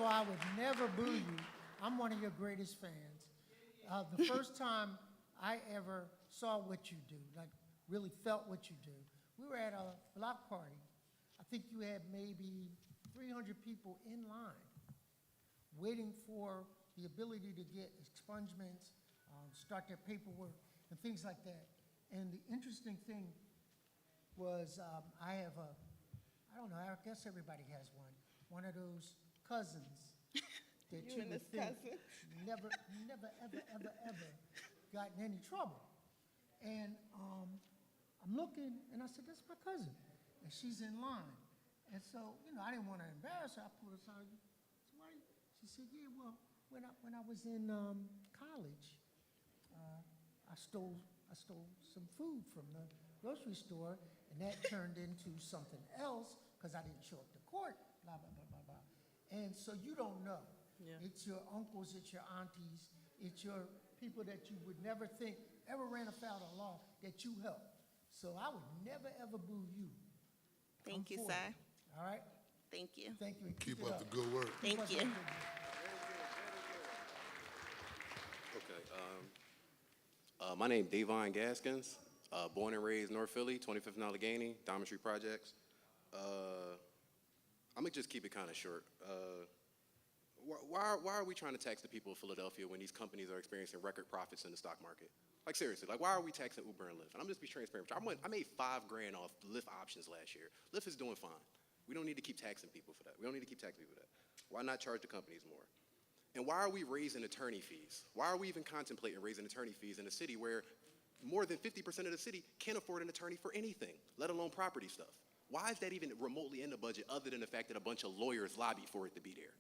I would never boo you. I'm one of your greatest fans. The first time I ever saw what you do, like really felt what you do, we were at a block party. I think you had maybe 300 people in line waiting for the ability to get expungements, start their paperwork, and things like that. And the interesting thing was I have I don't know, I guess everybody has one of those cousins that You and would this think cousin. never, ever got in any trouble. And I'm looking, and I said, that's my cousin. And she's in line. And so, I didn't want to embarrass her. I pulled her aside. So why? She said, yeah, well, when I was in college, I stole some food from the grocery store, and that turned into something else because I didn't show up to court, blah, blah, blah, blah, blah. And so you don't know. Yeah. It's your uncles, it's your aunties, it's your people that you would never think ever ran afoul of law that you help. So I would never, ever boo you. Thank you, Come sir. forward. All right? Thank you. Thank you. And Keep it up the good work. Thank Keep up you. the good work. Okay. My name Davon Gaskins. Born and raised North Philly, 25th and Allegheny, Diamond Street Projects. I'm gonna just keep it kind of short. Why are we trying to tax the people of Philadelphia when these companies are experiencing record profits in the stock market? Like seriously, like why are we taxing Uber and Lyft? And I'm just be transparent with you. I made $5,000 off Lyft options last year. Lyft is doing fine. We don't need to keep taxing people for that. We don't need to keep taxing people for that. Why not charge the companies more? And why are we raising attorney fees? Why are we even contemplating raising attorney fees in a city where more than 50% of the city can't afford an attorney for anything, let alone property stuff? Why is that even remotely in the budget other than the fact that a bunch of lawyers lobbied for it to be there?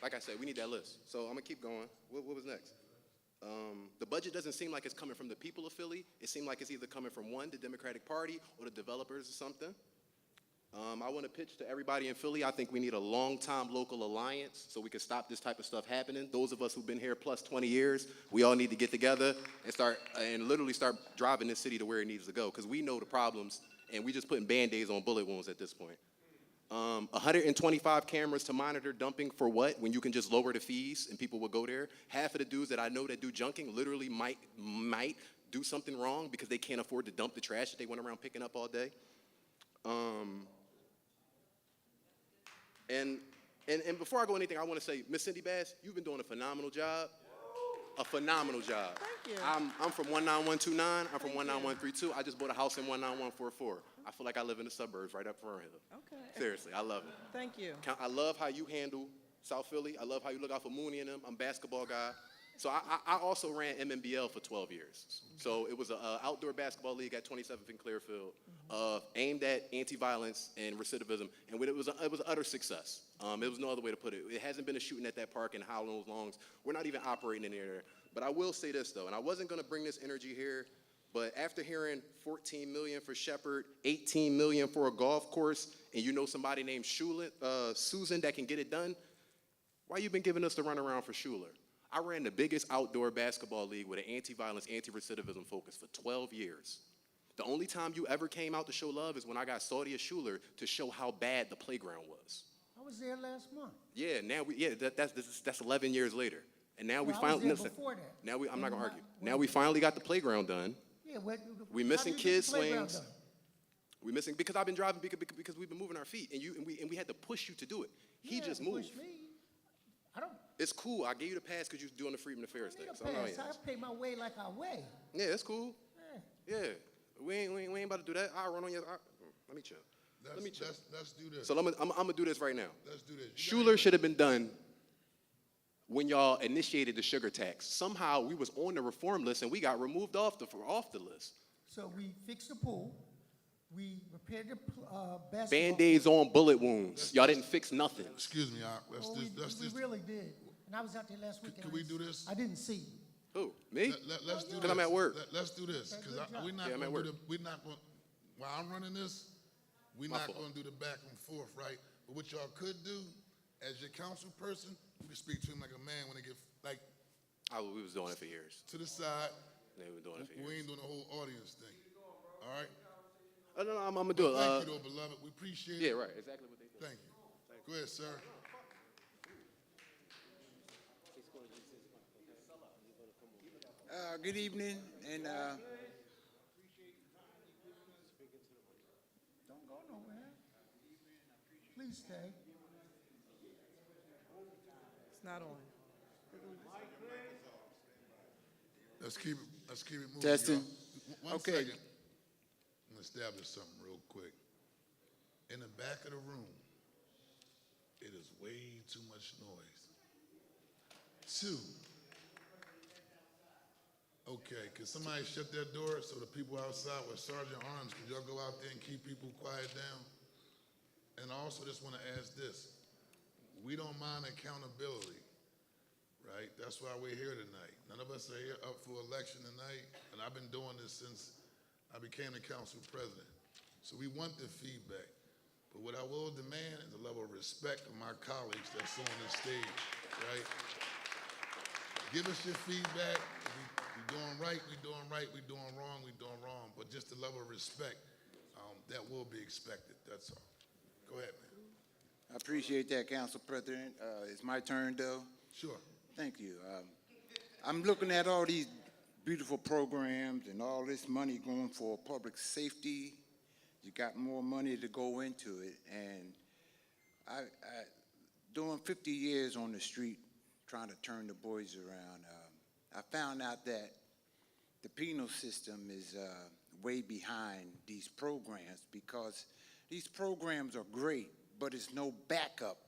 Like I said, we need that list. So I'm gonna keep going. What was next? The budget doesn't seem like it's coming from the people of Philly. It seems like it's either coming from one, the Democratic Party, or the developers or something. I want to pitch to everybody in Philly. I think we need a long-time local alliance so we can stop this type of stuff happening. Those of us who've been here plus 20 years, we all need to get together and literally start driving this city to where it needs to go because we know the problems and we just putting Band-Aids on bullet wounds at this point. 125 cameras to monitor dumping for what when you can just lower the fees and people will go there. Half of the dudes that I know that do junking literally might do something wrong because they can't afford to dump the trash that they went around picking up all day. And before I go anything, I want to say, Miss Cindy Bass, you've been doing a phenomenal job. A phenomenal job. Thank you. I'm from 19129. I'm from Thank you. 19132. I just bought a house in 19144. I feel like I live in the suburbs right up Fern Hill. Okay. Seriously, I love it. Thank you. I love how you handle South Philly. I love how you look out for Mooney and them. I'm a basketball guy. So I also ran MMBL for 12 years. So it was an outdoor basketball league at 27th and Clearfield, aimed at anti-violence and recidivism, and it was an utter success. There was no other way to put it. It hasn't been a shooting at that park in how long? We're not even operating in there. But I will say this, though, and I wasn't going to bring this energy here, but after hearing $14 million for Shepherd, $18 million for a golf course, and you know somebody named Susan that can get it done, why you been giving us the runaround for Schuler? I ran the biggest outdoor basketball league with an anti-violence, anti-recidivism focus for 12 years. The only time you ever came out to show love is when I got Saudia Schuler to show how bad the playground was. I was there last month. Yeah, that's 11 years later. And now we Well, I was finally, there listen, before that. now I'm not And gonna my- argue. Now we finally got the playground done. Yeah, We how missing do you get kids the playground swings. done? We missing, because I've been driving, because we've been moving our feet, and we had to push you to do it. He Yeah, just push moved. me. I don't It's cool. I gave you the pass because you're doing the Freedom Affairs need thing. a So I know, pass. yeah. I pay my way like I weigh. Yeah, that's cool. Yeah. Yeah, we ain't about to do that. I'll run on your. Let me chill. Let me chill. Let's do this. So I'm gonna do this right now. Let's do this. Schuler should have been done when y'all initiated the sugar tax. Somehow we was on the reform list and we got removed off the list. So we fixed the pool. We repaired the basketball. Band-Aids on bullet wounds. Y'all didn't fix nothing. Excuse me, let's Well, just we really did. And I was out there last week. Can and we I do didn't- this? I didn't see you. Who? Me? let's do this. Because I'm at work. Let's do this Okay, because good job. we're not Yeah, I'm at going to work. we're not going. While I'm running this, we're My not fault. going to do the back and forth, right? But what y'all could do, as your council person, you can speak to him like a man when they get like We was doing it for years. to the side. Yeah, we were doing it for We years. ain't doing the whole audience thing. All right. No, I'm gonna do it. Thank you, though, beloved. We appreciate it. Yeah, right. Exactly what they did. Thank you. Go ahead, sir. Good evening, and Don't go nowhere. Please stay. It's not on. Let's keep it moving. Testing. y'all. One Okay. second. I'm gonna establish something real quick. In the back of the room, it is way too much noise. Two. Okay, can somebody shut that door so the people outside with Sergeant Arms, could y'all go out there and keep people quiet down? And I also just want to ask this. We don't mind accountability, right? That's why we're here tonight. None of us are here up for election tonight, and I've been doing this since I became the council president. So we want the feedback. But what I will demand is a level of respect of my colleagues that's on this stage, right? Give us your feedback. We doing right, we doing right, we doing wrong, we doing wrong. But just the level of respect that will be expected, that's all. Go ahead, man. I appreciate that, Council President. It's my turn, though. Sure. Thank you. I'm looking at all these beautiful programs and all this money going for public safety. You got more money to go into it. And I doing 50 years on the street, trying to turn the boys around, I found out that the penal system is way behind these programs because these programs are great, but it's no backup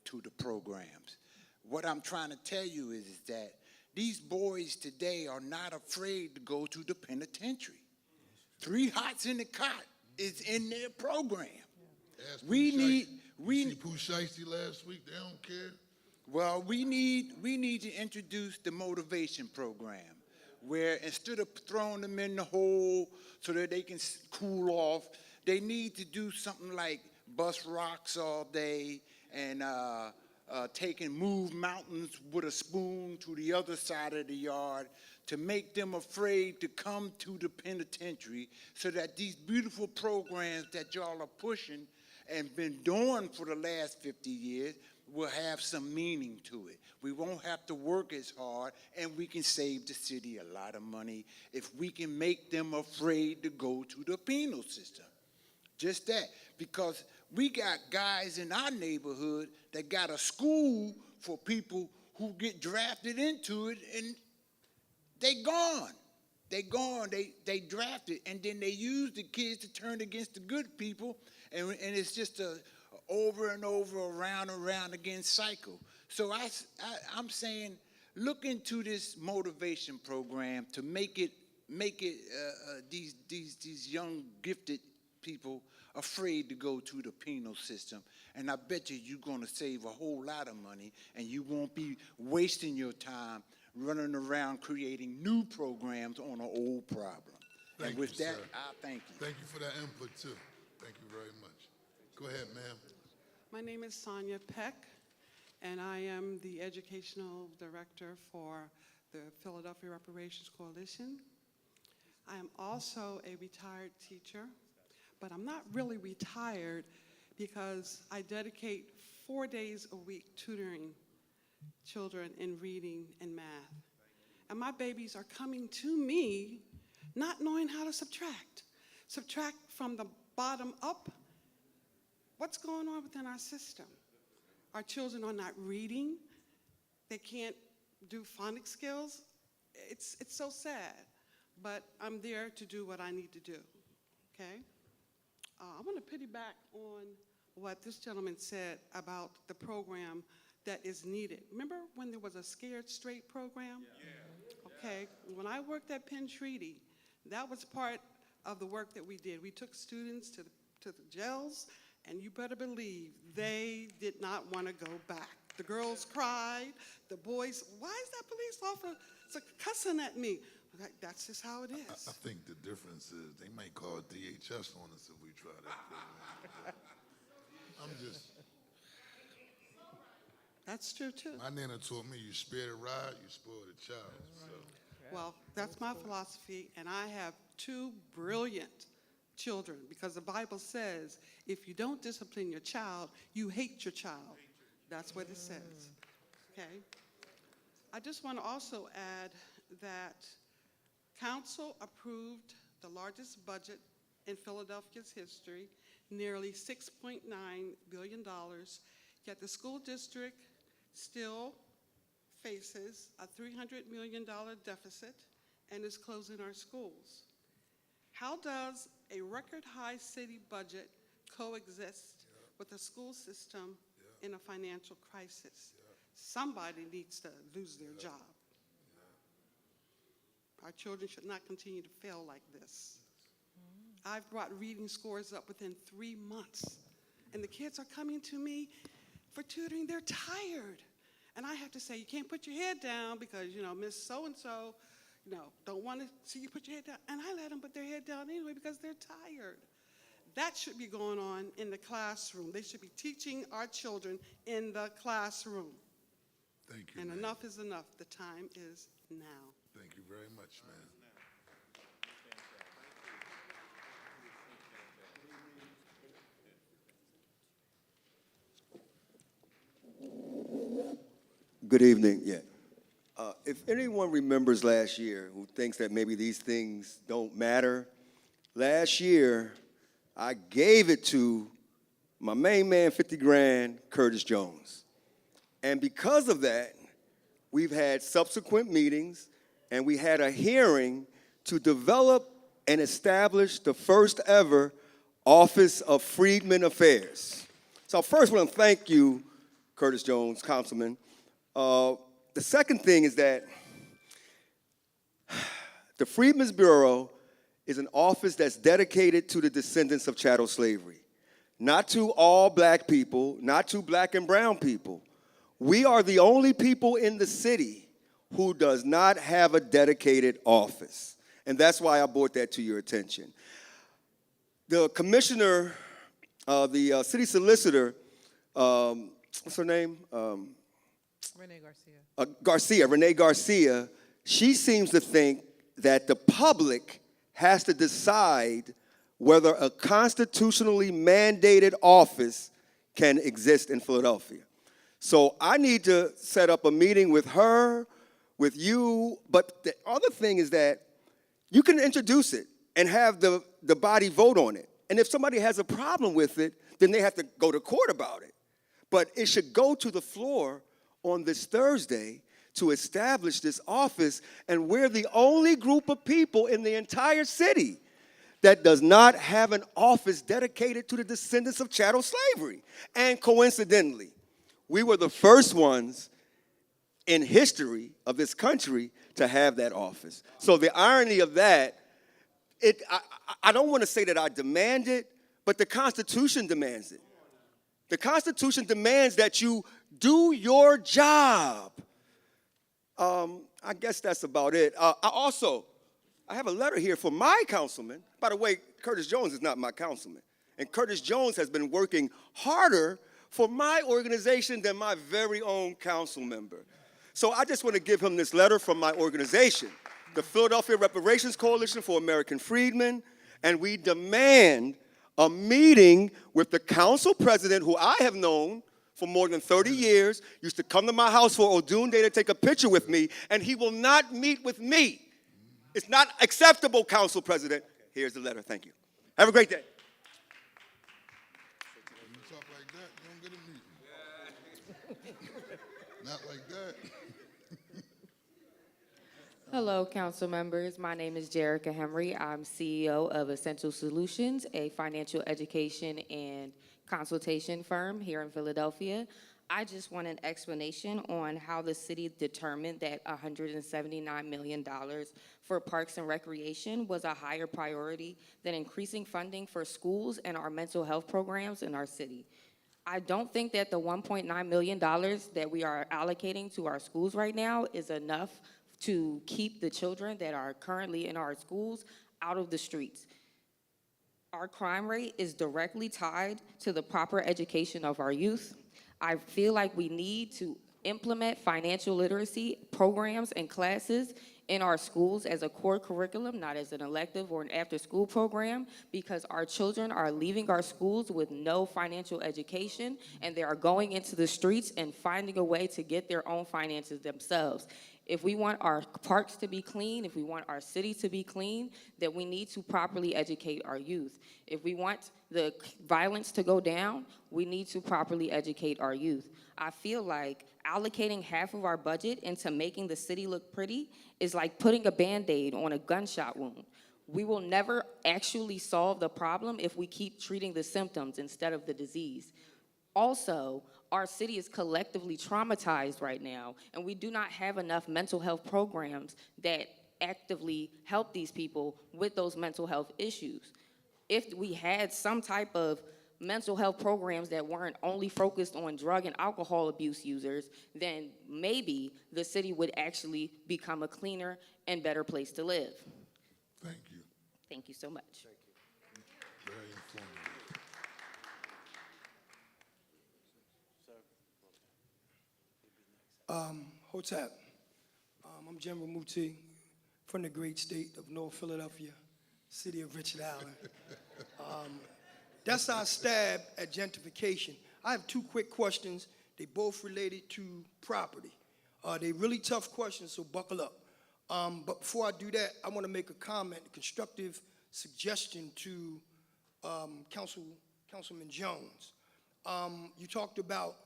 to the programs. What I'm trying to tell you is that these boys today are not afraid to go to the penitentiary. 3 hots in the cot is in their program. Ask We Pooh need- Shiesty. we- You see Pooh Shiesty last week, they don't care. Well, we need to introduce the motivation program where instead of throwing them in the hole so that they can cool off, they need to do something like bust rocks all day and move mountains with a spoon to the other side of the yard to make them afraid to come to the penitentiary so that these beautiful programs that y'all are pushing and been doing for the last 50 years will have some meaning to it. We won't have to work as hard, and we can save the city a lot of money if we can make them afraid to go to the penal system. Just that, because we got guys in our neighborhood that got a school for people who get drafted into it, and they gone. They gone, they drafted, and then they use the kids to turn against the good people, and it's just a over and over, around and around again cycle. So I'm saying, look into this motivation program to make it these young gifted people afraid to go to the penal system. And I bet you're going to save a whole lot of money, and you won't be wasting your time running around creating new programs on an old problem. Thank And with you, that, sir. I thank you. Thank you for that input, too. Thank you very much. Go ahead, ma'am. My name is Sonia Peck, and I am the Educational Director for the Philadelphia Reparations Coalition. I am also a retired teacher, but I'm not really retired because I dedicate 4 days a week tutoring children in reading and math. And my babies are coming to me not knowing how to subtract. Subtract from the bottom up. What's going on within our system? Our children are not reading. They can't do phonics skills. It's so sad, but I'm there to do what I need to do, okay? I want to piggyback on what this gentleman said about the program that is needed. Remember when there was a Scared Straight program? Yeah. Okay, when I worked at Penn Treaty, that was part of the work that we did. We took students to the jails, and you better believe they did not want to go back. The girls cried, the boys, why is that police officer cussing at me? That's just how it I is. think the difference is they might call DHS on us if we try that program. I'm just, That's true too. my nana taught me you spare the rod, you spoil the child. So Well, that's my philosophy, and I have 2 brilliant children, because the Bible says, if you don't discipline your child, you hate your child. That's what it says, okay? I just want to also add that council approved the largest budget in Philadelphia's history, nearly $6.9 billion, yet the school district still faces a $300 million deficit and is closing our schools. How does a record-high city budget coexist with a school system in a financial crisis? Somebody needs to lose their job. Our children should not continue to fail like this. I've brought reading scores up within 3 months, and the kids are coming to me for tutoring. They're tired. And I have to say, you can't put your head down because, Miss So-and-so, don't want to see you put your head down. And I let them put their head down anyway because they're tired. That should be going on in the classroom. They should be teaching our children in the classroom. Thank you, And ma'am. enough is enough. The time is now. Thank you very much, man. Good evening, yeah. If anyone remembers last year who thinks that maybe these things don't matter, last year I gave it to my main man, 50 grand, Curtis Jones. And because of that, we've had subsequent meetings and we had a hearing to develop and establish the first ever Office of Freedmen Affairs. So first I want to thank you, Curtis Jones, Councilman. The second thing is that the Freedmen's Bureau is an office that's dedicated to the descendants of chattel slavery, not to all black people, not to black and brown people. We are the only people in the city who does not have a dedicated office, and that's why I brought that to your attention. The commissioner, the city solicitor, what's her name? Renee Garcia, she seems to think that the public has to decide whether a constitutionally mandated office can exist in Philadelphia. So I need to set up a meeting with her, with you, but the other thing is that you can introduce it and have the body vote on it. And if somebody has a problem with it, then they have to go to court about it. But it should go to the floor on this Thursday to establish this office, and we're the only group of people in the entire city that does not have an office dedicated to the descendants of chattel slavery. And coincidentally, we were the first ones in history of this country to have that office. So the irony of that, I don't want to say that I demand it, but the Constitution demands it. The Constitution demands that you do your job. I guess that's about it. I have a letter here for my councilman. By the way, Curtis Jones is not my councilman. And Curtis Jones has been working harder for my organization than my very own council member. So I just want to give him this letter from my organization, the Philadelphia Reparations Coalition for American Freedmen, and we demand a meeting with the council president, who I have known for more than 30 years, used to come to my house for Odun Day to take a picture with me, and he will not meet with me. It's not acceptable, Council President. Here's the letter. Thank you. Have a great day. When you talk like that, you don't get a meeting. Not like that. Hello, council members. My name is Jerica Henry. I'm CEO of Essential Solutions, a financial education and consultation firm here in Philadelphia. I just want an explanation on how the city determined that $179 million for parks and recreation was a higher priority than increasing funding for schools and our mental health programs in our city. I don't think that the $1.9 million that we are allocating to our schools right now is enough to keep the children that are currently in our schools out of the streets. Our crime rate is directly tied to the proper education of our youth. I feel like we need to implement financial literacy programs and classes in our schools as a core curriculum, not as an elective or an after-school program, because our children are leaving our schools with no financial education, and they are going into the streets and finding a way to get their own finances themselves. If we want our parks to be clean, if we want our city to be clean, then we need to properly educate our youth. If we want the violence to go down, we need to properly educate our youth. I feel like allocating half of our budget into making the city look pretty is like putting a Band-Aid on a gunshot wound. We will never actually solve the problem if we keep treating the symptoms instead of the disease. Also, our city is collectively traumatized right now, and we do not have enough mental health programs that actively help these people with those mental health issues. If we had some type of mental health programs that weren't only focused on drug and alcohol abuse users, then maybe the city would actually become a cleaner and better place to live. Thank you. Thank you so much. Very informative. Hotep. I'm General Muti from the great state of North Philadelphia, city of Richard Allen. That's our stab at gentrification. I have two quick questions. They both related to property. They're really tough questions, so buckle up. But before I do that, I want to make a comment, a constructive suggestion to Councilman Jones. You talked about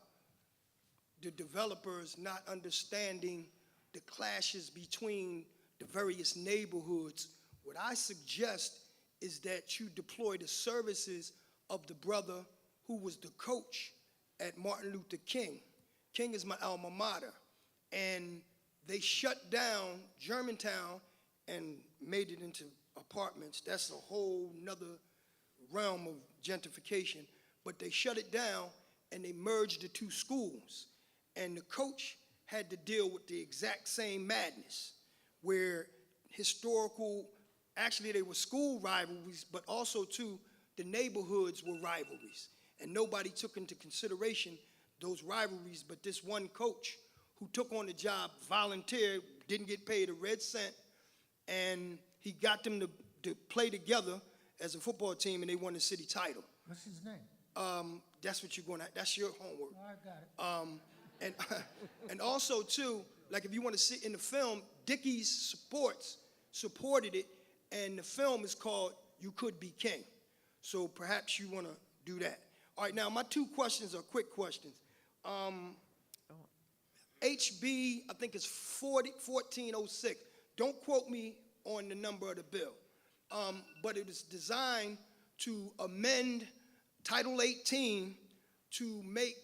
the developers not understanding the clashes between the various neighborhoods. What I suggest is that you deploy the services of the brother who was the coach at Martin Luther King. King is my alma mater. And they shut down Germantown and made it into apartments. That's a whole nother realm of gentrification. But they shut it down and they merged the two schools. And the coach had to deal with the exact same madness, where actually they were school rivalries, but also too, the neighborhoods were rivalries. And nobody took into consideration those rivalries, but this one coach who took on the job, volunteered, didn't get paid a red cent, and he got them to play together as a football team, and they won the city title. What's his name? That's your homework. Oh, I got it. And also too, like if you want to see in the film, Dickies supported it, and the film is called You Could Be King. So perhaps you want to do that. All right, now my two questions are quick questions. HB, I think it's 1406. Don't quote me on the number of the bill, but it is designed to amend Title 18 to make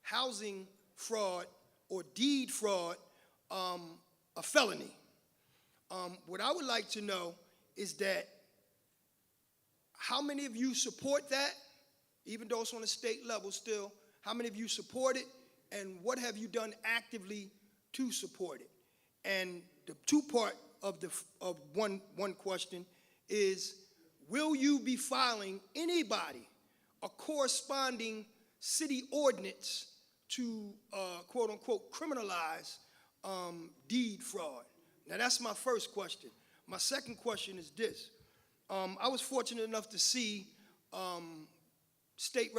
housing fraud or deed fraud a felony. What I would like to know is that how many of you support that, even though it's on a state level still, how many of you support it, and what have you done actively to support it? And the two-part of one question is, will you be filing anybody a corresponding city ordinance to quote-unquote criminalize deed fraud? Now that's my first question. My second question is this. I was fortunate enough to see State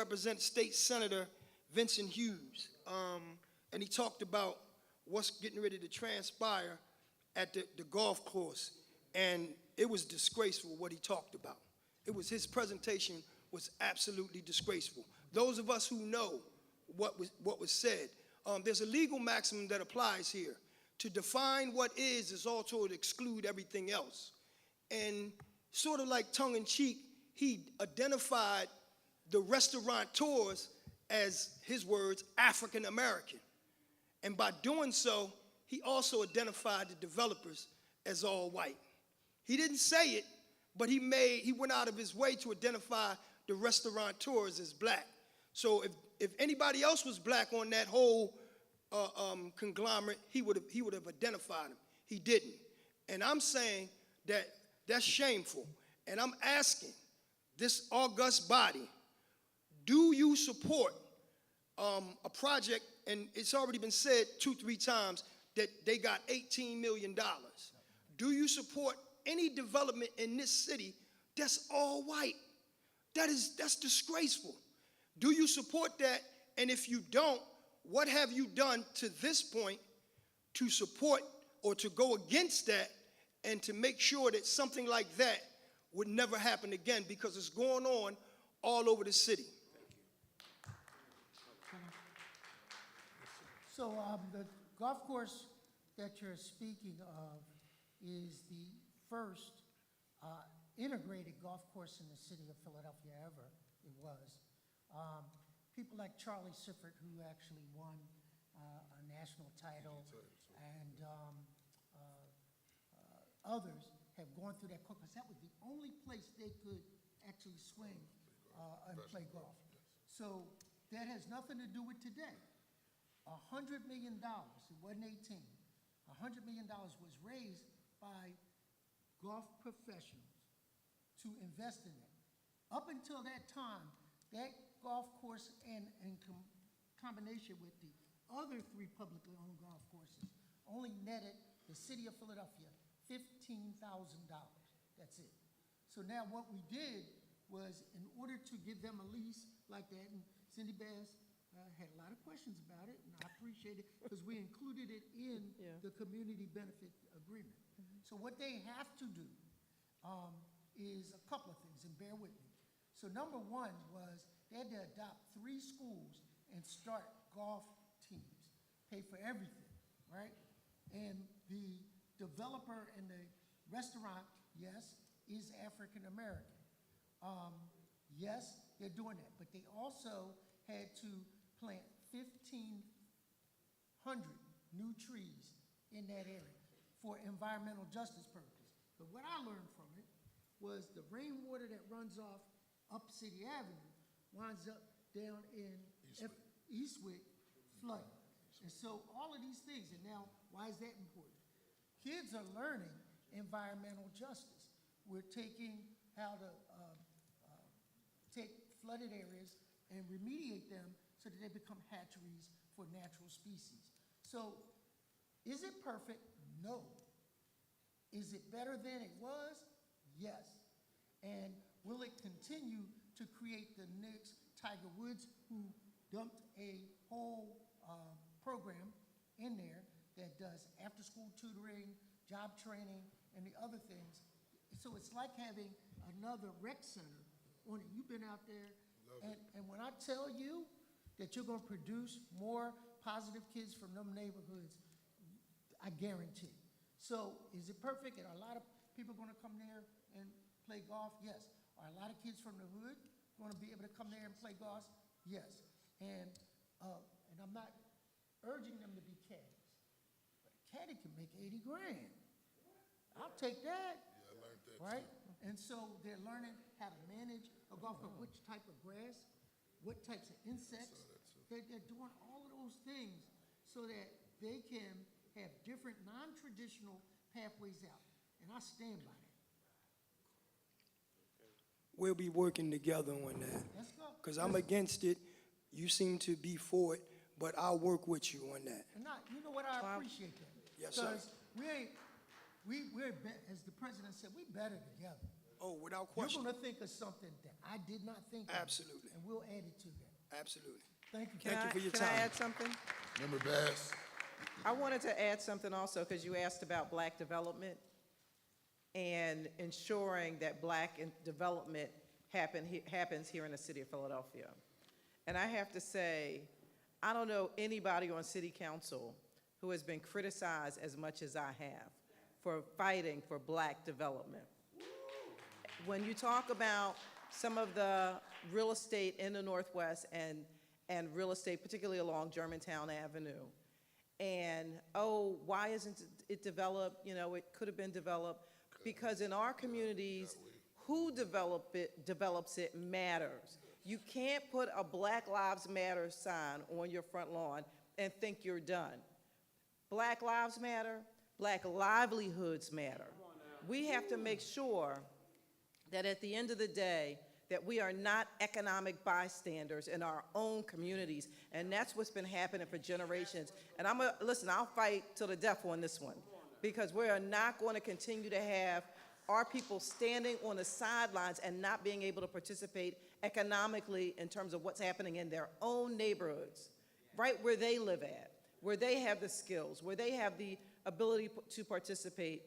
Senator Vincent Hughes, and he talked about what's getting ready to transpire at the golf course, and it was disgraceful what he talked about. His presentation was absolutely disgraceful. Those of us who know what was said, there's a legal maximum that applies here. To define what is also to exclude everything else. And sort of like tongue-in-cheek, he identified the restaurateurs as, his words, African American. And by doing so, he also identified the developers as all white. He didn't say it, but he went out of his way to identify the restaurateurs as black. So if anybody else was black on that whole conglomerate, he would have identified him. He didn't. And I'm saying that that's shameful. And I'm asking this august body, do you support a project, and it's already been said 2-3 times, that they got $18 million. Do you support any development in this city that's all white? That's disgraceful. Do you support that? And if you don't, what have you done to this point to support or to go against that and to make sure that something like that would never happen again, because it's going on all over the city? So the golf course that you're speaking of is the first integrated golf course in the city of Philadelphia ever. It was. People like Charlie Sifford, who actually won a national title, and others have gone through that course, because that was the only place they could actually swing and play golf. So that has nothing to do with today. $100 million, it wasn't 18, $100 million was raised by golf professionals to invest in it. Up until that time, that golf course in combination with the other 3 publicly owned golf courses only netted the city of Philadelphia $15,000. That's it. So now what we did was, in order to give them a lease like that, and Cindy Bass had a lot of questions about it, and I appreciate it, because we included it in the community benefit agreement. So what they have to do is a couple of things, and bear with me. So number one was they had to adopt 3 schools and start golf teams, pay for everything, right? And the developer and the restaurant, yes, is African American. Yes, they're doing that, but they also had to plant 1,500 new trees in that area for environmental justice purposes. But what I learned from it was the rainwater that runs off up City Avenue winds up down in Eastwick flooding. And so all of these things, and now why is that important? Kids are learning environmental justice. We're taking how to take flooded areas and remediate them so that they become hatcheries for natural species. So is it perfect? No. Is it better than it was? Yes. And will it continue to create the next Tiger Woods, who dumped a whole program in there that does after-school tutoring, job training, and the other things? So it's like having another rec center on it. You've been out there, and when I tell you that you're going to produce more positive kids from them neighborhoods, I guarantee. So is it perfect? Are a lot of people going to come there and play golf? Yes. Are a lot of kids from the hood going to be able to come there and play golf? Yes. And I'm not urging them to be caddies, but a caddy can make 80 grand. I'll take that. Yeah, I learned that Right? too. And so they're learning how to manage a golf course, which type of grass, what types of insects. They're doing all of those things so that they can have different non-traditional pathways out. And I stand by that. We'll be working together on that. Let's go. Because I'm against it, you seem to be for it, but I'll work with you on that. And not, you know what, I appreciate that. Yes, sir. Because as the president said, we better together. Oh, without You're question. going to think of something that I did not think of. Absolutely. And we'll add it to that. Absolutely. Thank you. Thank you for your Can I time. add something? Member Bass? I wanted to add something also, because you asked about black development and ensuring that black development happens here in the city of Philadelphia. And I have to say, I don't know anybody on city council who has been criticized as much as I have for fighting for black development. When you talk about some of the real estate in the Northwest and real estate, particularly along Germantown Avenue, and, oh, why isn't it developed? You know, it could have been developed. Because in our communities, who develops it matters. You can't put a Black Lives Matter sign on your front lawn and think you're done. Black lives matter, black livelihoods matter. We have to make sure that at the end of the day, that we are not economic bystanders in our own communities, and that's what's been happening for generations. And listen, I'll fight till the death on this one, because we are not going to continue to have our people standing on the sidelines and not being able to participate economically in terms of what's happening in their own neighborhoods, right where they live at, where they have the skills, where they have the ability to participate,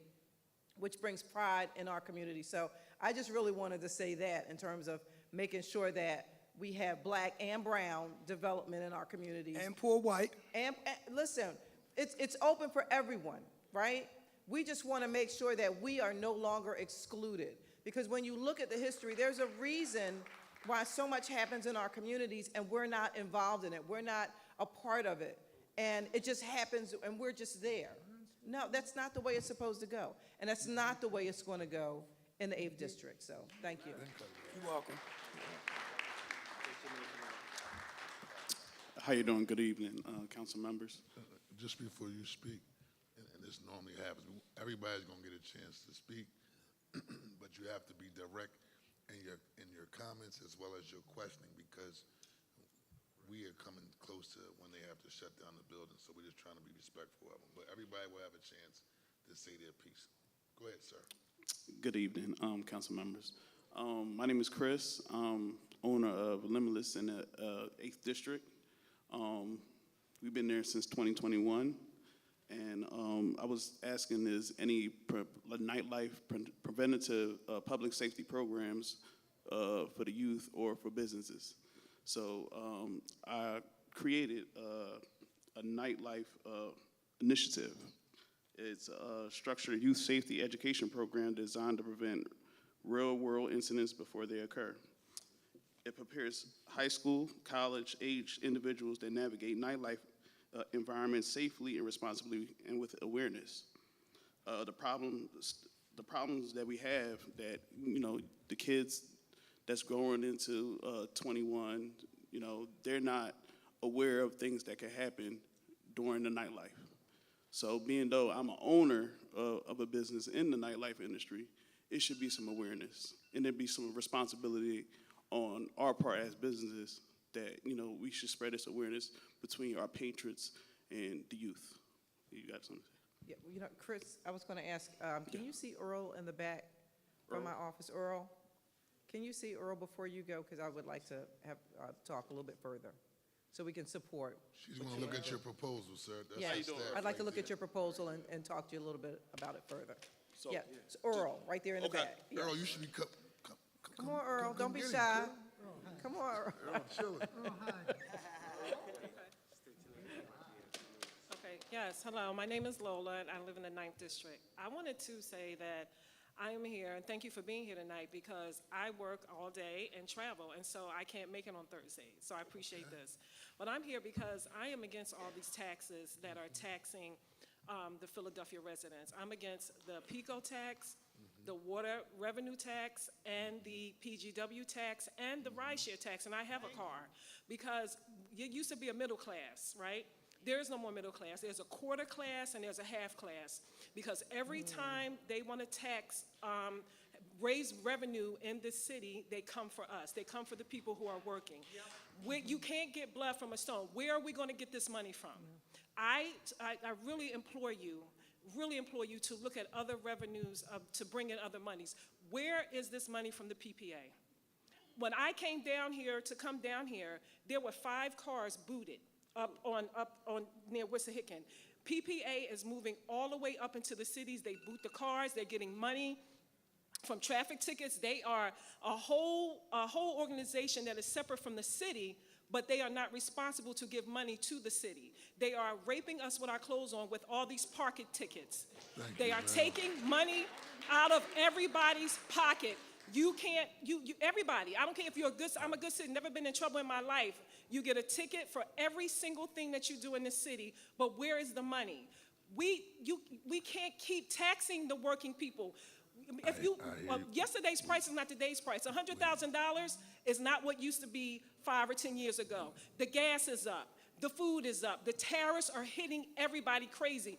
which brings pride in our community. So I just really wanted to say that in terms of making sure that we have Black and brown development in our communities. And poor white. And listen, it's open for everyone, right? We just want to make sure that we are no longer excluded. Because when you look at the history, there's a reason why so much happens in our communities and we're not involved in it. We're not a part of it. And it just happens and we're just there. No, that's not the way it's supposed to go. And that's not the way it's going to go in the 8th District. So, thank you. You're welcome. How you doing? Good evening, council members. Just before you speak, and this normally happens, everybody's gonna get a chance to speak, but you have to be direct in your comments as well as your questioning, because we are coming close to when they have to shut down the building, so we're just trying to be respectful of them. But everybody will have a chance to say their piece. Go ahead, sir. Good evening, council members. My name is Chris, owner of Limitless in the 8th District. We've been there since 2021, and I was asking, is any nightlife preventative public safety programs for the youth or for businesses? So I created a nightlife initiative. It's a structured youth safety education program designed to prevent real-world incidents before they occur. It prepares high school, college-age individuals that navigate nightlife environments safely and responsibly and with awareness. The problems that we have that, the kids that's growing into 21, they're not aware of things that can happen during the nightlife. So being though I'm an owner of a business in the nightlife industry, it should be some awareness and there be some responsibility on our part as businesses that, we should spread this awareness between our patrons and the youth. You got something to say? Yeah, Chris, I was going to ask, can you see Earl in the back from my office? Earl, can you see Earl before you go? Because I would like to have talk a little bit further so we can support. She's gonna look at your proposal, sir. That's Yeah, the staff I'd like to right look there. at your proposal and talk to you a little bit about it further. So, Yeah, it's Earl, right there in the Okay. back. Yeah. Earl, you should be Come on, Earl, don't be get him, shy. kid. Come on, Earl. Earl, chilling. Okay, yes, hello, my name is Lola, and I live in the 9th District. I wanted to say that I am here, and thank you for being here tonight, because I work all day and travel, and so I can't make it on Thursday, so I appreciate this. But I'm here because I am against all these taxes that are taxing the Philadelphia residents. I'm against the PICO tax, the water revenue tax, and the PGW tax, and the rideshare tax, and I have a car, because it used to be a middle class, right? There is no more middle class. There's a quarter class and there's a half class, because every time they want to tax, raise revenue in this city, they come for us. They come for the people who are working. You can't get blood from a stone. Where are we going to get this money from? I really implore you to look at other revenues to bring in other monies. Where is this money from the PPA? When I came down here, there were 5 cars booted up on near Wissahickon. PPA is moving all the way up into the cities. They boot the cars. They're getting money from traffic tickets. They are a whole organization that is separate from the city, but they are not responsible to give money to the city. They are raping us with our clothes on with all these parking tickets. They are taking money out of everybody's pocket. You can't, everybody, I don't care if you're I'm a good citizen, never been in trouble in my life. You get a ticket for every single thing that you do in the city, but where is the money? We can't keep taxing the working people. Yesterday's price is not today's price. $100,000 is not what used to be 5 or 10 years ago. The gas is up. The food is up. The tariffs are hitting everybody crazy.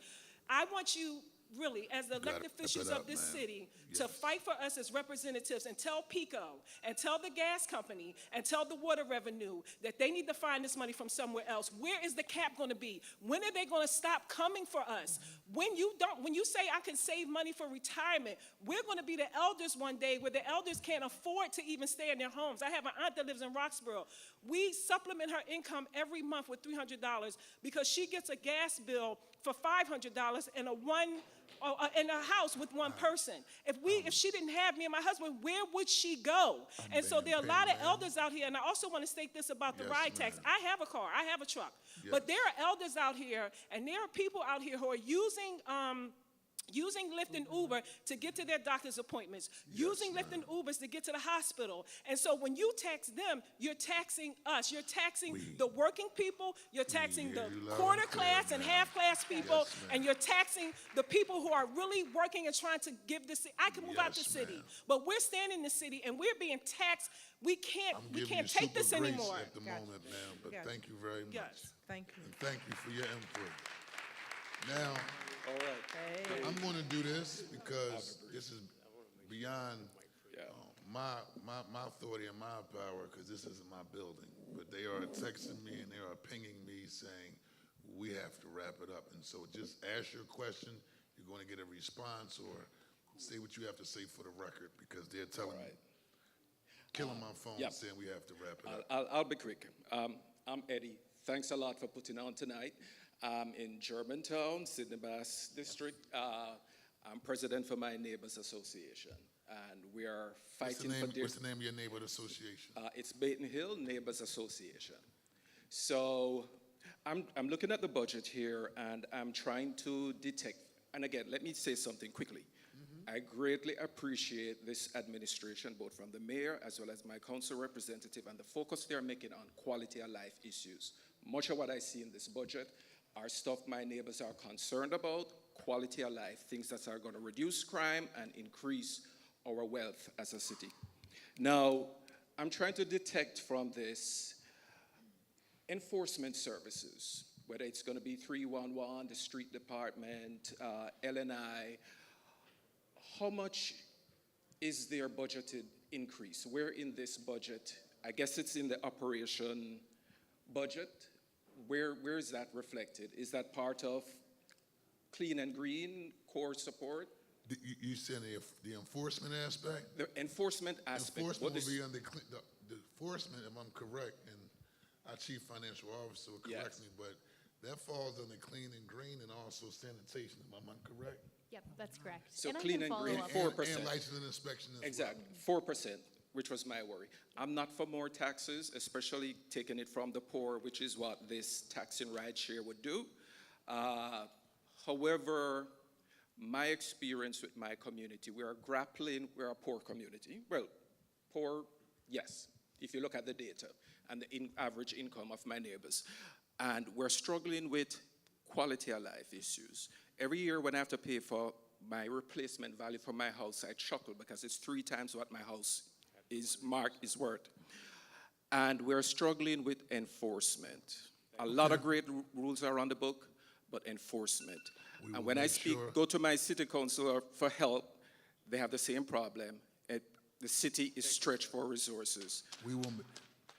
I want you really, as the elected wrap it officials up, of this ma'am. city, to fight for us as representatives and tell PICO and tell the gas company and tell the water revenue that they need to find this money from somewhere else. Where is the cap going to be? When are they going to stop coming for us? When you say I can save money for retirement, we're going to be the elders one day where the elders can't afford to even stay in their homes. I have an aunt that lives in Roxborough. We supplement her income every month with $300 because she gets a gas bill for $500 in a house with one person. If she didn't have me and my husband, where would she go? And so there are a lot of elders out here, and I also want to state this about the Yes, ride tax. ma'am. I have a car, I have a truck, Yes. but there are elders out here, and there are people out here who are using Lyft and Uber to get to their doctor's appointments, using Lyft and Ubers to get to the hospital. And so when you tax them, you're taxing us. You're taxing the working people, you're taxing the hear you loud quarter and clear, class and ma'am. half-class people, Yes, ma'am. and you're taxing the people who are really working and trying to give this. I can move out the Yes, city, ma'am. but we're staying in the city, and we're being taxed. We can't I'm giving you take this super grace anymore. at the moment, ma'am, but Gotcha. thank you very much. Yes. Thank you. And thank you for your input. Now, Hey. I'm going to do this because this is beyond my authority and my power, because this isn't my building. But they are texting me and they are pinging me saying we have to wrap it up. And so just ask your question. You're going to get a response, or say what you have to say for the record, because they're telling me, killing my phone, Yep. saying we have to wrap it up. I'll be quick. I'm Eddie. Thanks a lot for putting on tonight. I'm in Germantown, Sydney Bass District. I'm president for my Neighbors Association, and we are fighting for What's the name of your neighborhood association? it's Baton Hill Neighbors Association. So I'm looking at the budget here, and I'm trying to detect, and again, let me say something quickly. I greatly appreciate this administration, both from the mayor as well as my council representative, and the focus they're making on quality of life issues. Much of what I see in this budget are stuff my neighbors are concerned about, quality of life, things that are going to reduce crime and increase our wealth as a city. Now, I'm trying to detect from this enforcement services, whether it's going to be 311, the street department, LNI. How much is their budgeted increase? Where in this budget? I guess it's in the operation budget. Where is that reflected? Is that part of Clean and Green core support? You said the enforcement aspect? The enforcement aspect. Enforcement what will is- be under, the enforcement, if I'm correct, and our chief financial officer will correct Yes. me, but that falls under clean and green and also sanitation, am I correct? Yep, that's correct. So And I clean can and follow green, up. 4%. And license and inspection as well. Exactly, 4%, which was my worry. I'm not for more taxes, especially taking it from the poor, which is what this taxing rideshare would do. However, my experience with my community, we're a poor community. Well, poor, yes, if you look at the data and the average income of my neighbors. And we're struggling with quality of life issues. Every year when I have to pay for my replacement value for my house, I chuckle because it's 3 times what my house is worth. And we're struggling with enforcement. A lot of great rules are on the book, but enforcement. We will And when I make speak, sure- go to my city councilor for help, they have the same problem. The city is stretched for resources. We will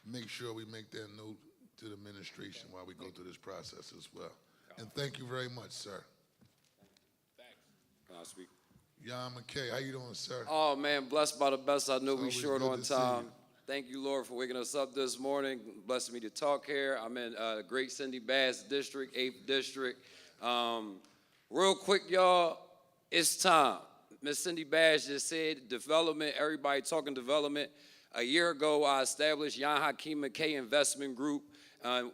make sure we make that note to the administration while we go through this process as well. And thank you very much, sir. Can I speak? Jan McKay, how you doing, sir? Oh, man, blessed by the best. I know we always short good on to see time. you. Thank you, Lord, for waking us up this morning, blessing me to talk here. I'm in Great Cindy Bass District, 8th District. Real quick, y'all, it's time. Miss Cindy Bass just said development, everybody talking development. A year ago, I established Jan Hakeem McKay Investment Group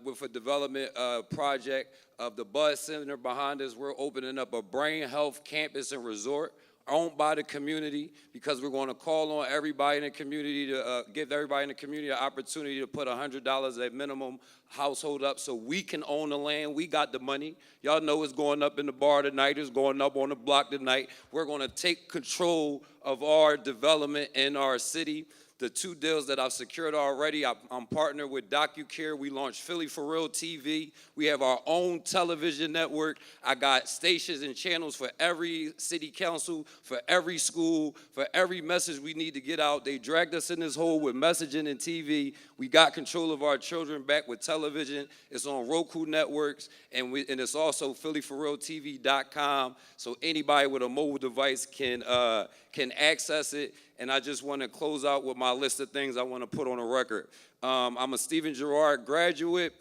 with a development project of the Bud Center behind us. We're opening up a brain health campus and resort owned by the community, because we're going to call on everybody in the community to give everybody in the community an opportunity to put $100 at minimum household up so we can own the land. We got the money. Y'all know it's going up in the bar tonight. It's going up on the block tonight. We're going to take control of our development in our city. The 2 deals that I've secured already, I'm partnered with DocuCare. We launched Philly for Real TV. We have our own television network. I got stations and channels for every city council, for every school, for every message we need to get out. They dragged us in this hole with messaging and TV. We got control of our children back with television. It's on Roku networks, and it's also phillyforrealtv.com, so anybody with a mobile device can access it. And I just want to close out with my list of things I want to put on a record. I'm a Stephen Girard graduate.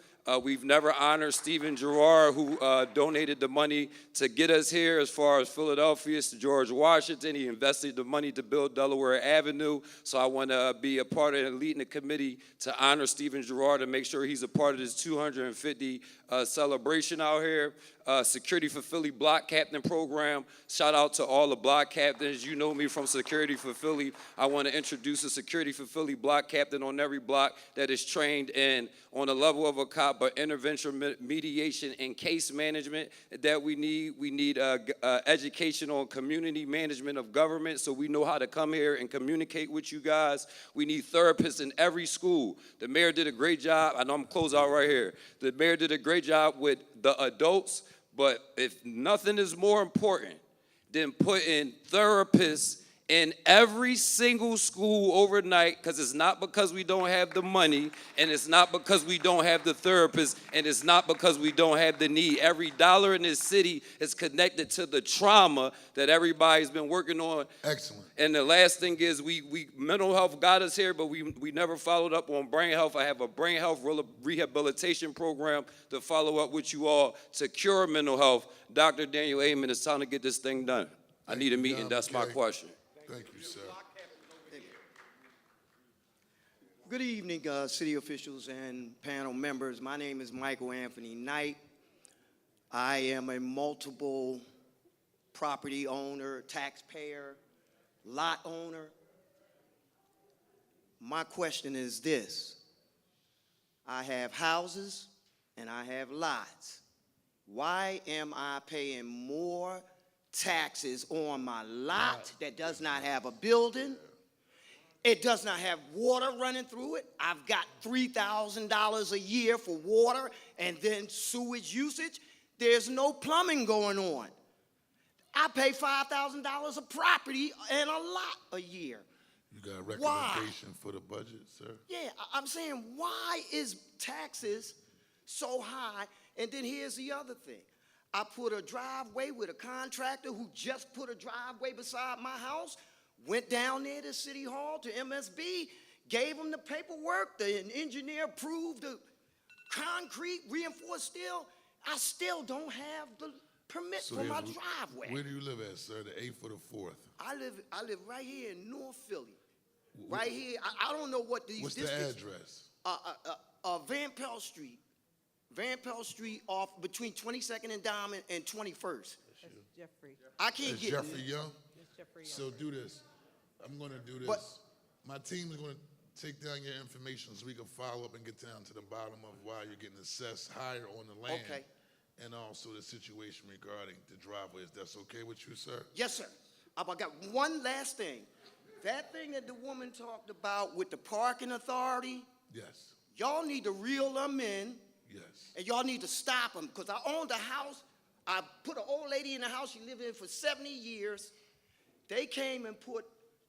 We've never honored Stephen Girard, who donated the money to get us here as far as Philadelphia to George Washington. He invested the money to build Delaware Avenue. So I want to be a part of and leading the committee to honor Stephen Girard and make sure he's a part of this 250 celebration out here. Security for Philly Block Captain Program. Shout out to all the block captains. You know me from Security for Philly. I want to introduce a Security for Philly block captain on every block that is trained in, on the level of a cop, but intervention, mediation, and case management that we need. We need education on community management of government so we know how to come here and communicate with you guys. We need therapists in every school. The mayor did a great job. I know I'm close out right here. The mayor did a great job with the adults, but if nothing is more important than putting therapists in every single school overnight, because it's not because we don't have the money, and it's not because we don't have the therapists, and it's not because we don't have the need. Every dollar in this city is connected to the trauma that everybody's been working on. Excellent. And the last thing is we mental health got us here, but we never followed up on brain health. I have a brain health rehabilitation program to follow up with you all to cure mental health. Dr. Daniel Amen, it's time to get this thing done. I need a meeting. That's my question. Thank you, sir. Good evening, city officials and panel members. My name is Michael Anthony Knight. I am a multiple property owner, taxpayer, lot owner. My question is this. I have houses and I have lots. Why am I paying more taxes on my lot that does not have a building? It does not have water running through it. I've got $3,000 a year for water and then sewage usage. There's no plumbing going on. I pay $5,000 a property and a lot a year. You got a recommendation for the budget, sir? Yeah, I'm saying, why is taxes so high? And then here's the other thing. I put a driveway with a contractor who just put a driveway beside my house, went down there to City Hall, to MSB, gave them the paperwork, the engineer approved the concrete, reinforced steel. I still don't have the permit for my driveway. Where do you live at, sir, the 8th or the 4th? I live right here in North Philly. Right here, I don't know what these What's districts. the address? Van Pelt Street. Van Pelt Street off between 22nd and Diamond and 21st. Jeffrey. I can't Is get Jeffrey Young? Jeffrey. So do this. I'm going to do this. But- My team is going to take down your information so we can follow up and get down to the bottom of why you're getting assessed higher on the land. Okay. And also the situation regarding the driveways. That's okay with you, sir? Yes, sir. I got one last thing. That thing that the woman talked about with the parking authority, Yes. y'all need to reel them in, Yes. and y'all need to stop them, because I owned a house. I put an old lady in the house. She lived in for 70 years. They came and put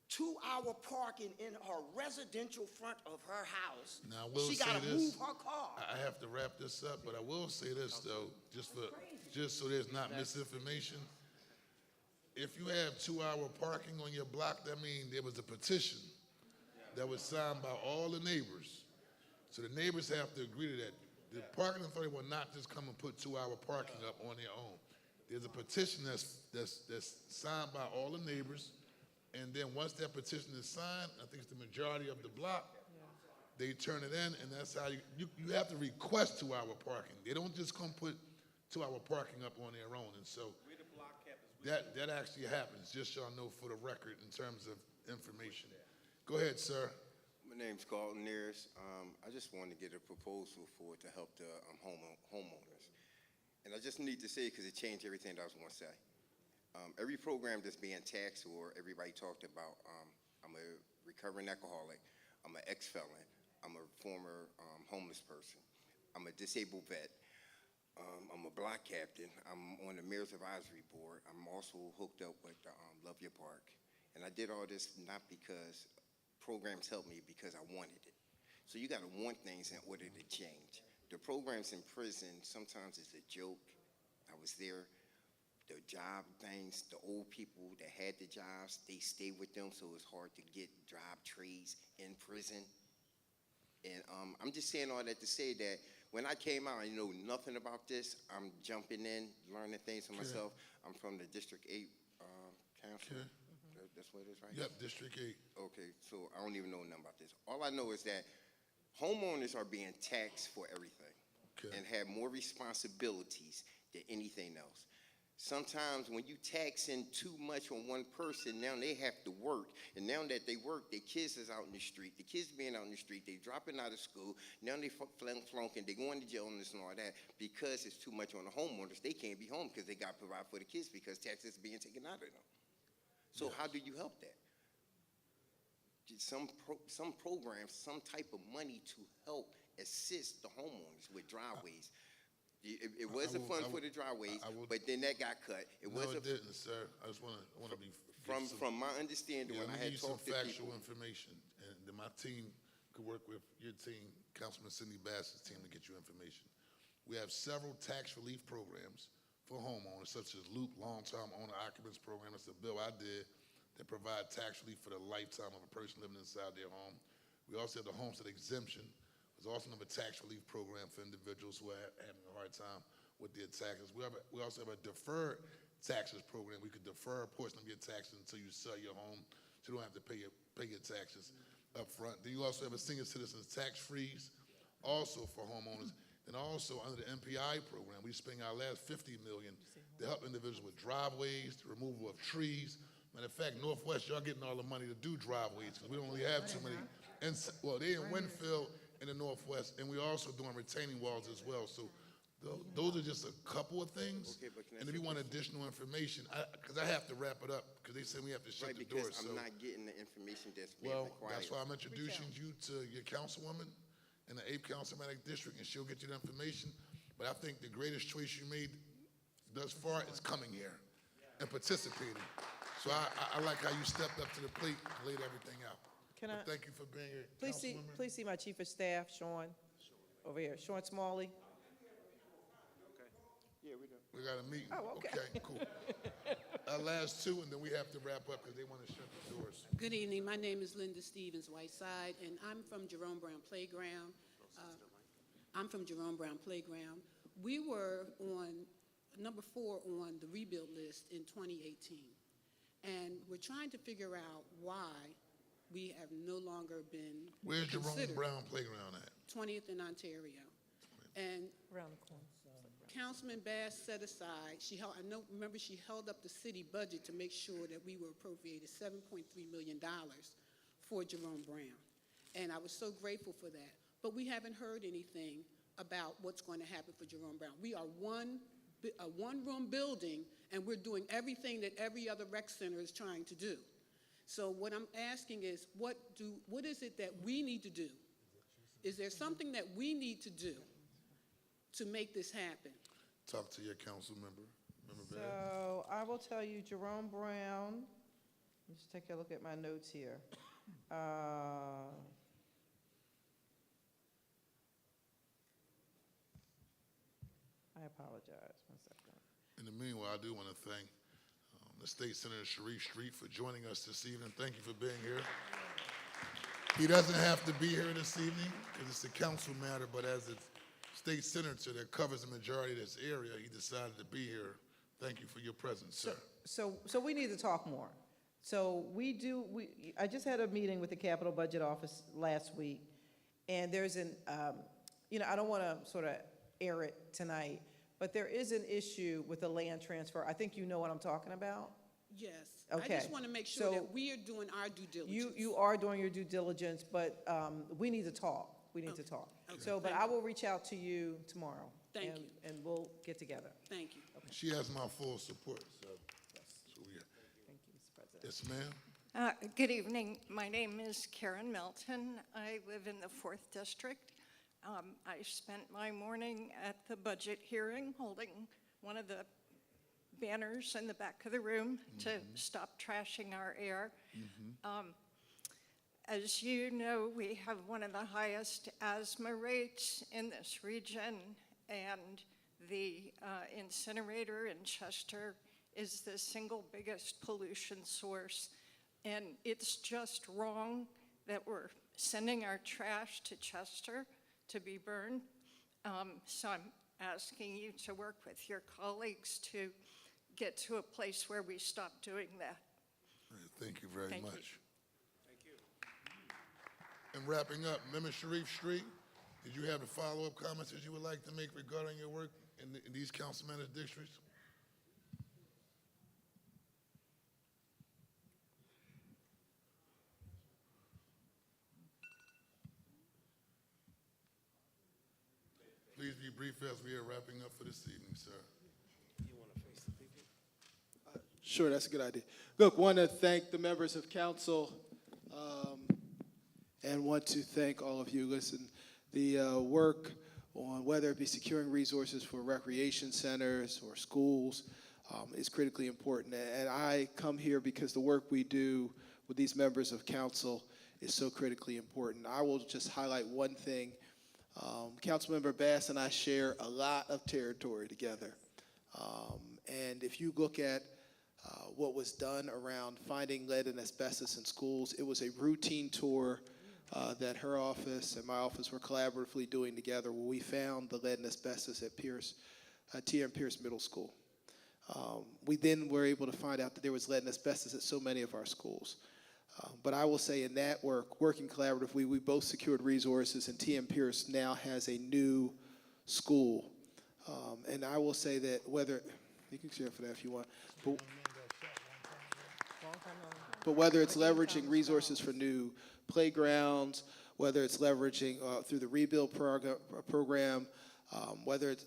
2-hour parking in her residential front of her house. Now, I will She say got to move this. her car. I have to wrap this up, but I will say this, though, just so there's not misinformation. If you have 2-hour parking on your block, that means there was a petition that was signed by all the neighbors. So the neighbors have to agree to that. The parking authority will not just come and put 2-hour parking up on their own. There's a petition that's signed by all the neighbors, and then once that petition is signed, I think it's the majority of the block, they turn it in, and that's how you have to request 2-hour parking. They don't just come put 2-hour parking up on their own, and so that actually happens, just so y'all know for the record in terms of information. Go ahead, sir. My name's Carlton Nears. I just wanted to get a proposal to help the homeowners. And I just need to say, because it changed everything that I was going to say. Every program that's being taxed or everybody talked about, I'm a recovering alcoholic. I'm an ex-felon. I'm a former homeless person. I'm a disabled vet. I'm a block captain. I'm on the Mayor's Advisory Board. I'm also hooked up with Love Your Park. And I did all this not because programs helped me, because I wanted it. So you got to want things in order to change. The programs in prison, sometimes it's a joke. I was there. The job things, the old people that had the jobs, they stay with them, so it's hard to get job trades in prison. And I'm just saying all that to say that when I came out, I know nothing about this. I'm jumping in, learning things for myself. I'm from the District 8 Council. Okay. That's what it is, right? Yep, District 8. Okay, so I don't even know nothing about this. All I know is that homeowners are being taxed for everything and have more responsibilities than anything else. Sometimes when you tax in too much on one person, now they have to work. And now that they work, their kids is out in the street. The kids being out in the street, they dropping out of school. Now they flunking, they going to jail and this and all that because it's too much on the homeowners. They can't be home because they got to provide for the kids because taxes being taken out of them. So how do you help that? Some programs, some type of money to help assist the homeowners with driveways. It wasn't fun for the driveways, but then that got cut. It No, it didn't, sir. I just want to be from my understanding when I had talked to factual people. information, and then my team could work with your team, Councilman Cindy Bassett's team, to get you information. We have several tax relief programs for homeowners, such as Loop Long-Term Owner Occupants Program. That's a bill I did that provide tax relief for the lifetime of a person living inside their home. We also have the homestead exemption. There's also another tax relief program for individuals who are having a hard time with their taxes. We also have a deferred taxes program. We could defer a portion of your taxes until you sell your home, so you don't have to pay your taxes up front. Then you also have a senior citizens tax freeze, also for homeowners. And also under the MPI program, we spend our last $50 million to help individuals with driveways, the removal of trees. Matter of fact, Northwest, y'all getting all the money to do driveways because we don't really have too many. And well, they in Winfield in the Northwest, and we're also doing retaining walls as well. So those are just a couple of things. Okay, but can I And if say you want additional information, because I have to wrap it up because they said we have to shut Right, the because doors. I'm not getting the information that's being Well, required. that's why I'm introducing you to your councilwoman in the 8th Councilmanic District, and she'll get you the information. But I think the greatest choice you made thus far is coming here and participating. So I like how you stepped up to the plate and laid everything out. Can I, But thank you for being here, please see my Chief of Staff, Sean, over here, Sean Smalley. We got a meeting. Oh, okay. Cool. Last two, and then we have to wrap up because they want to shut the doors. Good evening. My name is Linda Stevens Whiteside, and I'm from Jerome Brown Playground. We were on number 4 on the rebuild list in 2018, and we're trying to figure out why we have no longer been Where's Jerome considered. Brown Playground at? 20th in Ontario. And Around the corner. Councilman Bass set aside, remember she held up the city budget to make sure that we were appropriated $7.3 million for Jerome Brown. And I was so grateful for that. But we haven't heard anything about what's going to happen for Jerome Brown. We are a one-room building, and we're doing everything that every other rec center is trying to do. So what I'm asking is, what is it that we need to do? Is there something that we need to do to make this happen? Talk to your council member. Member Bass. So I will tell you, Jerome Brown, let's just take a look at my notes here. I apologize, 1 second. In the meanwhile, I do want to thank the State Senator Sharif Street for joining us this evening. Thank you for being here. He doesn't have to be here this evening because it's a council matter, but as a state senator that covers the majority of this area, he decided to be here. Thank you for your presence, sir. So we need to talk more. So I just had a meeting with the Capital Budget Office last week, and there's I don't want to sort of air it tonight, but there is an issue with the land transfer. I think you know what I'm talking about? Yes. Okay. I just want to make sure So that we are doing our due diligence. You are doing your due diligence, but we need to talk. We need to talk. Okay. So, but I will reach out to you tomorrow. Thank and- you. And we'll get together. Thank you. She has my full support, so. So Thank you, Mr. President. yes, ma'am. Good evening. My name is Karen Melton. I live in the 4th District. I spent my morning at the budget hearing holding one of the banners in the back of the room to stop trashing our air. As you know, we have one of the highest asthma rates in this region, and the incinerator in Chester is the single biggest pollution source. And it's just wrong that we're sending our trash to Chester to be burned. So I'm asking you to work with your colleagues to get to a place where we stop doing that. All right, thank you very Thank you. much. Thank you. And wrapping up, Member Sharif Street, did you have the follow-up comments that you would like to make regarding your work in these council managed districts? Please be brief as we are wrapping up for this evening, sir. Sure, that's a good idea. Look, want to thank the members of council and want to thank all of you. Listen, the work on whether it be securing resources for recreation centers or schools is critically important. And I come here because the work we do with these members of council is so critically important. I will just highlight one thing. Councilmember Bass and I share a lot of territory together. And if you look at what was done around finding lead and asbestos in schools, it was a routine tour that her office and my office were collaboratively doing together, where we found the lead and asbestos at TM Pierce Middle School. We then were able to find out that there was lead and asbestos at so many of our schools. But I will say in that work, working collaboratively, we both secured resources, and TM Pierce now has a new school. And I will say that whether, you can share for that if you want, but whether it's leveraging resources for new playgrounds, whether it's leveraging through the rebuild program, whether it's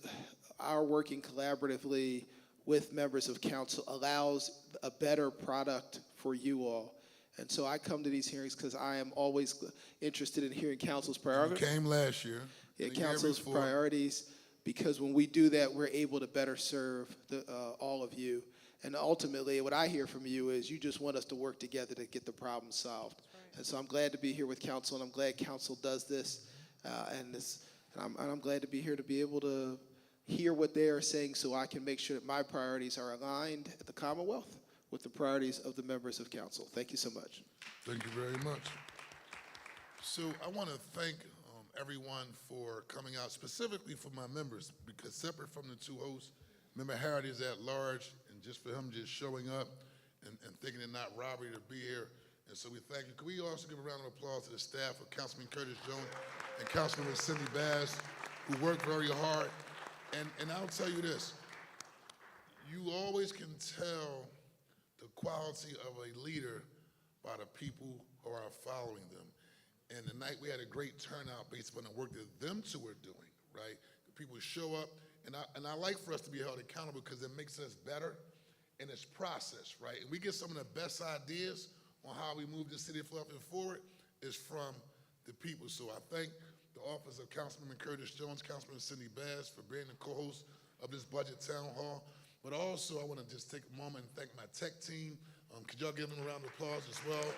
our working collaboratively with members of council allows a better product for you all. And so I come to these hearings because I am always interested in hearing council's priorities. You came last year. Yeah, council's priorities, because when we do that, we're able to better serve all of you. And ultimately, what I hear from you is you just want us to work together to get the problem solved. And so I'm glad to be here with council, and I'm glad council does this. And I'm glad to be here to be able to hear what they are saying so I can make sure that my priorities are aligned at the Commonwealth with the priorities of the members of council. Thank you so much. Thank you very much. So I want to thank everyone for coming out, specifically for my members, because separate from the two hosts, Member Harrod is at large, and just for him just showing up and thinking it not robbery to be here. And so we thank you. Can we also give a round of applause to the staff of Councilman Curtis Jones and Councilman Cindy Bass, who worked very hard. And I'll tell you this, you always can tell the quality of a leader by the people who are following them. And tonight we had a great turnout based on the work that them two are doing, right? The people show up, and I like for us to be held accountable because it makes us better in this process, right? And we get some of the best ideas on how we move the city of Philadelphia forward is from the people. So I thank the office of Councilman Curtis Jones, Councilman Cindy Bass for being the co-host of this budget town hall. But also I want to just take a moment and thank my tech team. Could y'all give them a round of applause as well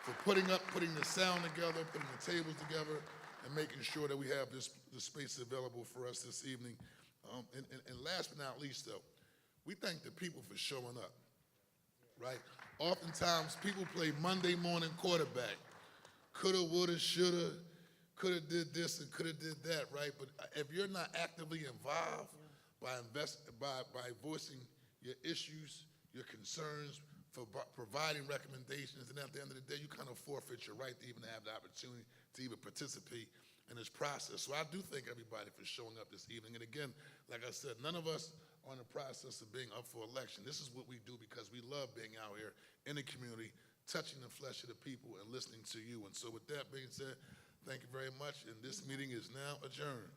for putting the sound together, putting the tables together, and making sure that we have the space available for us this evening. And last but not least, though, we thank the people for showing up, right? Oftentimes, people play Monday morning quarterback. Coulda, woulda, shoulda, coulda did this and coulda did that, right? But if you're not actively involved by voicing your issues, your concerns, for providing recommendations, and at the end of the day, you kind of forfeit your right to even have the opportunity to even participate in this process. So I do thank everybody for showing up this evening. And again, like I said, none of us are in the process of being up for election. This is what we do because we love being out here in the community, touching the flesh of the people and listening to you. And so with that being said, thank you very much, and this meeting is now adjourned.